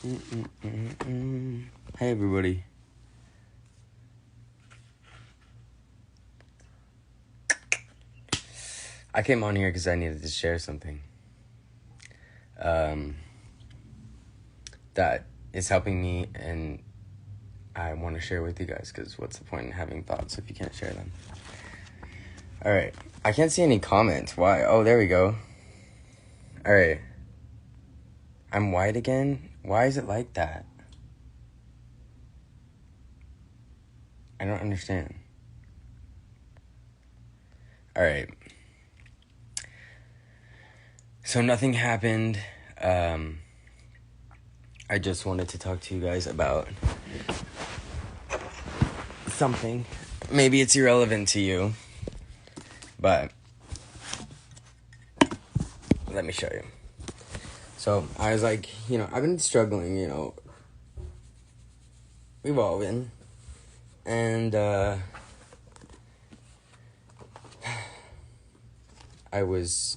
Hey everybody. I came on here because I needed to share something that is helping me, and I want to share with you guys, because what's the point in having thoughts if you can't share them? Alright, I can't see any comments. Why? Oh, there we go. Alright. I'm white again? Why is it like that? I don't understand. Alright. So nothing happened. I just wanted to talk to you guys about something. Maybe it's irrelevant to you, but let me show you. So I was like, I've been struggling, we've all been, and I was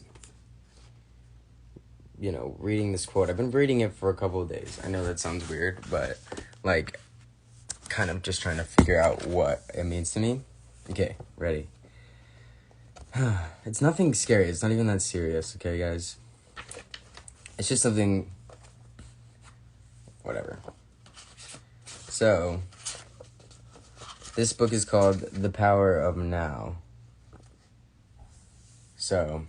reading this quote. I've been reading it for a couple of days. I know that sounds weird, but kind of just trying to figure out what it means to me. Okay, ready. It's nothing scary. It's not even that serious, okay, guys? It's just something, whatever. So, this book is called The Power of Now. So,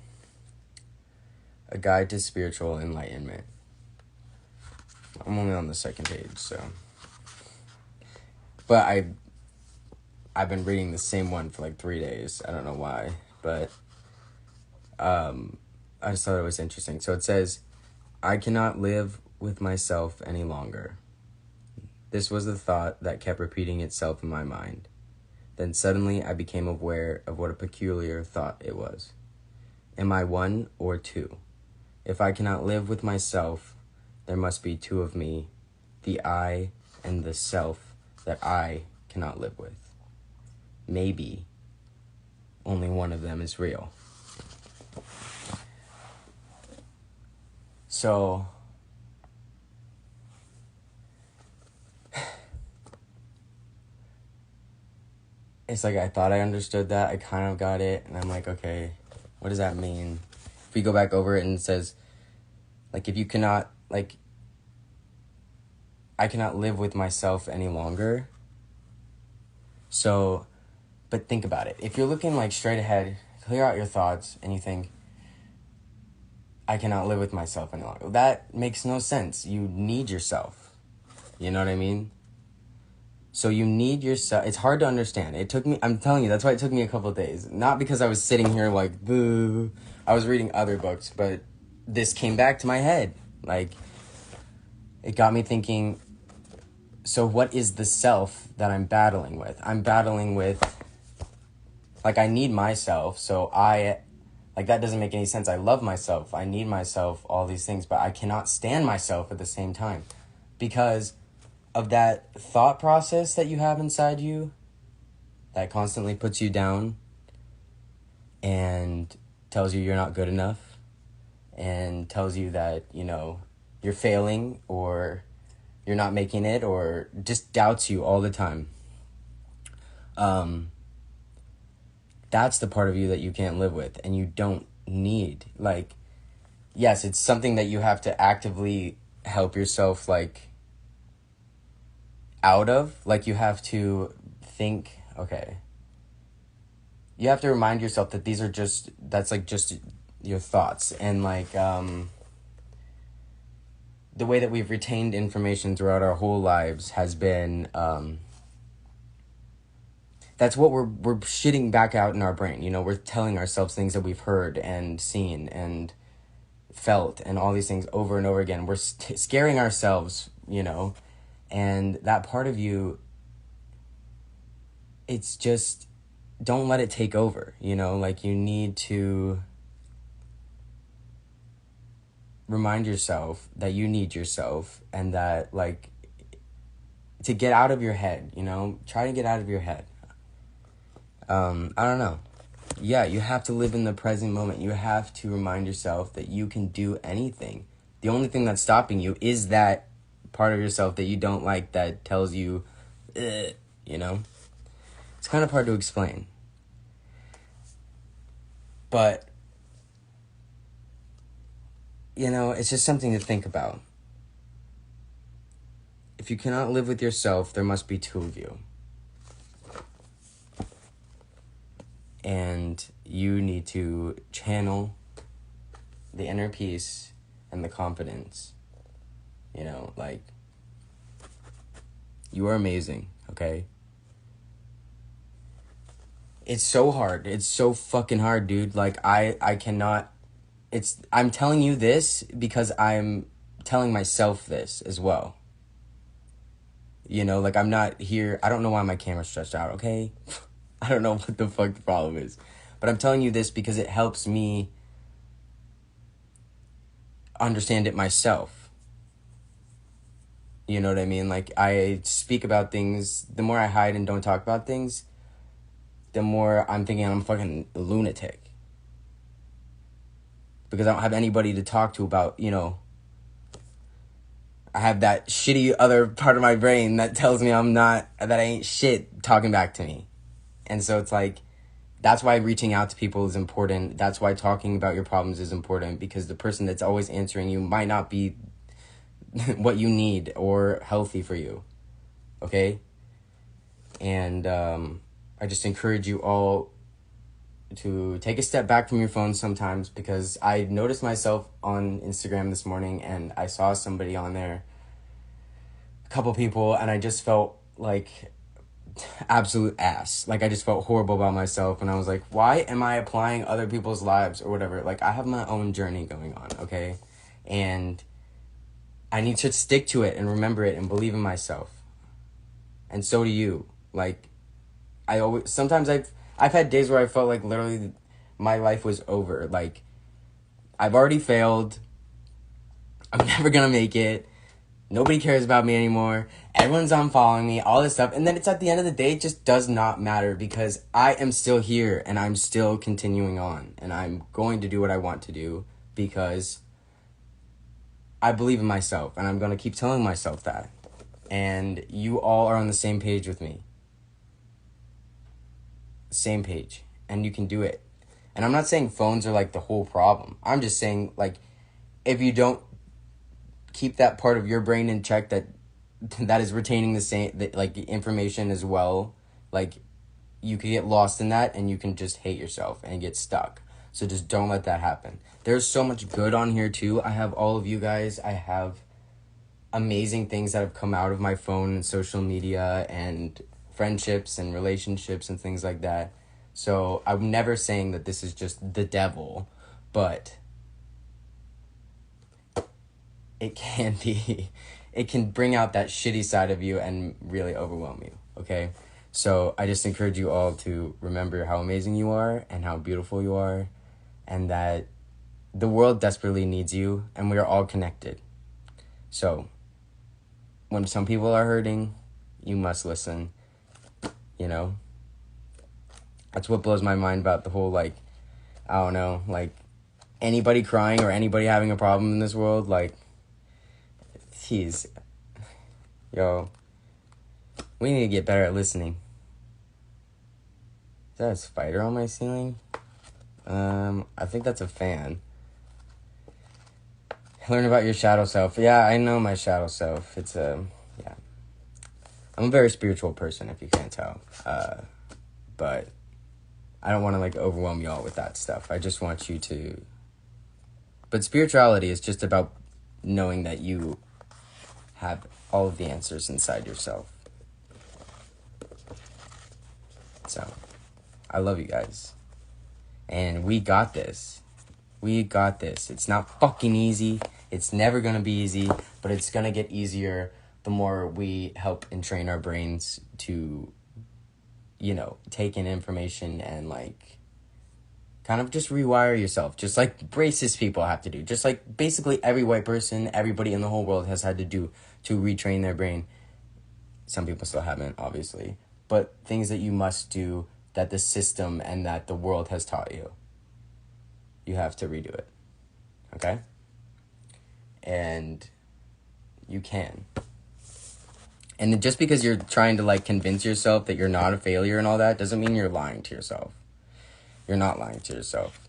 A Guide to Spiritual Enlightenment. I'm only on the second page, so. But I've been reading the same one for 3 days. I don't know why, but I just thought it was interesting. So it says, I cannot live with myself any longer. This was the thought that kept repeating itself in my mind. Then suddenly I became aware of what a peculiar thought it was. Am I one or two? If I cannot live with myself, there must be two of me, the I and the self that I cannot live with. Maybe only one of them is real. So, it's I thought I understood that. I kind of got it, and I'm okay, what does that mean? If we go back over it and it says, if you cannot, I cannot live with myself any longer. So, but think about it. If you're looking straight ahead, clear out your thoughts, and you think, I cannot live with myself any longer. That makes no sense. You need yourself. You know what I mean? So you need yourself. It's hard to understand. It took me, I'm telling you, that's why it took me a couple of days. Not because I was sitting here boo. I was reading other books, but this came back to my head. It got me thinking, so what is the self that I'm battling with? I'm battling with, I need myself, so that doesn't make any sense. I love myself, I need myself, all these things, but I cannot stand myself at the same time because of that thought process that you have inside you that constantly puts you down and tells you you're not good enough and tells you that, you're failing or you're not making it or just doubts you all the time. That's the part of you that you can't live with and you don't need. Yes, it's something that you have to actively help yourself, out of. You have to think, okay. You have to remind yourself that these are just your thoughts. And, the way that we've retained information throughout our whole lives has been, that's what we're shitting back out in our brain. We're telling ourselves things that we've heard and seen and felt and all these things over and over again. We're scaring ourselves, and that part of you, it's just, don't let it take over, you need to remind yourself that you need yourself and that, to get out of your head, try to get out of your head. I don't know. Yeah, you have to live in the present moment. You have to remind yourself that you can do anything. The only thing that's stopping you is that part of yourself that you don't like that tells you, you know? It's kind of hard to explain. But, you know, it's just something to think about. If you cannot live with yourself, there must be two of you. And you need to channel the inner peace and the confidence. You know, like, you are amazing, okay? It's so hard. It's so fucking hard, dude. Like, I cannot... I'm telling you this because I'm telling myself this as well. You know, like, I'm not here... I don't know why my camera's stretched out, okay? I don't know what the fuck the problem is. But I'm telling you this because it helps me understand it myself. You know what I mean? Like, I speak about things... The more I hide and don't talk about things, the more I'm thinking I'm a fucking lunatic. Because I don't have anybody to talk to about, you know... I have that shitty other part of my brain that tells me that I ain't shit talking back to me. And so it's like, that's why reaching out to people is important. That's why talking about your problems is important, because the person that's always answering you might not be what you need or healthy for you. Okay? And I just encourage you all to take a step back from your phone sometimes, because I noticed myself on Instagram this morning and I saw somebody on there, a couple people, and I just felt like absolute ass. Like, I just felt horrible about myself, and I was like, why am I applying other people's lives or whatever? Like, I have my own journey going on, okay? And I need to stick to it and remember it and believe in myself. And so do you. Like, sometimes I've had days where I felt like literally my life was over. Like, I've already failed. I'm never gonna make it. Nobody cares about me anymore. Everyone's unfollowing me, all this stuff. And then it's at the end of the day, it just does not matter, because I am still here and I'm still continuing on. And I'm going to do what I want to do because I believe in myself, and I'm going to keep telling myself that. And you all are on the same page with me. Same page. And you can do it. And I'm not saying phones are like the whole problem. I'm just saying, like, if you don't keep that part of your brain in check that is retaining the same, like, information as well, like, you could get lost in that and you can just hate yourself and get stuck. So just don't let that happen. There's so much good on here too. I have all of you guys. I have amazing things that have come out of my phone and social media and friendships and relationships and things like that. So I'm never saying that this is just the devil, but it can bring out that shitty side of you and really overwhelm you, okay? So I just encourage you all to remember how amazing you are and how beautiful you are, and that the world desperately needs you, and we are all connected. So when some people are hurting, you must listen, you know? That's what blows my mind about the whole, like, I don't know, like, anybody crying or anybody having a problem in this world, like, yo, we need to get better at listening. Is that a spider on my ceiling? I think that's a fan. Learn about your shadow self. Yeah, I know my shadow self. Yeah. I'm a very spiritual person, if you can't tell. But I don't want to, like, overwhelm y'all with that stuff. I just want you to... But spirituality is just about knowing that you have all of the answers inside yourself. So, I love you guys. And we got this. We got this. It's not fucking easy. It's never gonna be easy, but it's gonna get easier the more we help and train our brains to, you know, take in information and, like, kind of just rewire yourself, just like racist people have to do, just like basically every white person, everybody in the whole world has had to do to retrain their brain. Some people still haven't, obviously, but things that you must do that the system and that the world has taught you. You have to redo it, okay? And You can. And just because you're trying to, like, convince yourself that you're not a failure and all that doesn't mean you're lying to yourself. You're not lying to yourself.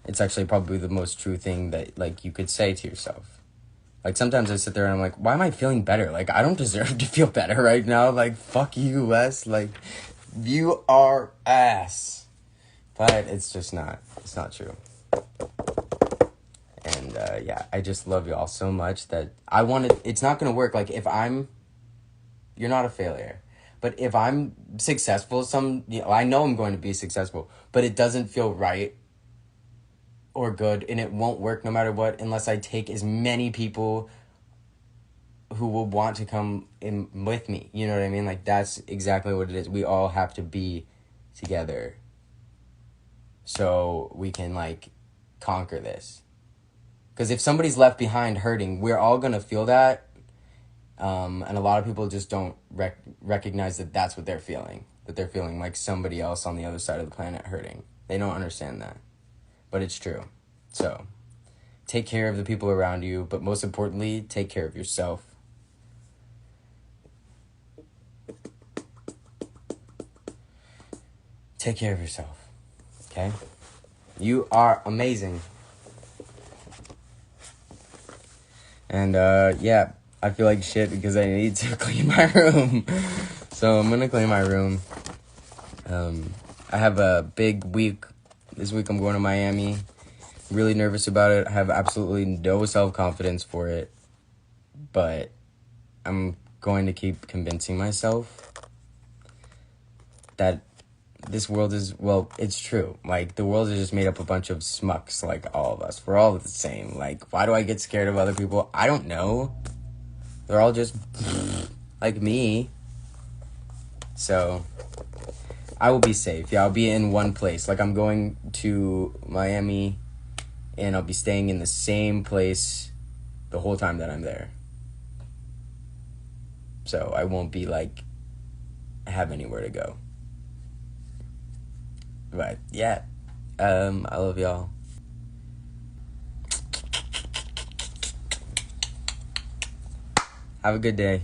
It's actually probably the most true thing that, like, you could say to yourself. Like, sometimes I sit there and I'm like, why am I feeling better? Like, I don't deserve to feel better right now. Like, fuck you, Wes. Like, you are ass. But it's just not. It's not true. And, yeah, I just love y'all so much that I want to... It's not going to work. Like, if I'm... You're not a failure. But if I'm successful, I know I'm going to be successful. But it doesn't feel right or good, and it won't work no matter what unless I take as many people who will want to come in with me. You know what I mean? Like, that's exactly what it is. We all have to be together so we can, like, conquer this. Because if somebody's left behind hurting, we're all going to feel that. And a lot of people just don't recognize that that's what they're feeling. That they're feeling like somebody else on the other side of the planet hurting. They don't understand that. But it's true. So, take care of the people around you, but most importantly, take care of yourself. Take care of yourself. Okay? You are amazing. And, yeah, I feel like shit because I need to clean my room. So, I'm gonna clean my room. I have a big week. This week I'm going to Miami. Really nervous about it. I have absolutely no self-confidence for it. But I'm going to keep convincing myself that this world is, well, it's true. Like, the world is just made up a bunch of smucks, like all of us. We're all the same. Like, why do I get scared of other people? I don't know. They're all just like me. So... I will be safe. Yeah, I'll be in one place. Like, I'm going to Miami, and I'll be staying in the same place the whole time that I'm there. So, I won't be, like, have anywhere to go. But, yeah. I love y'all. Have a good day.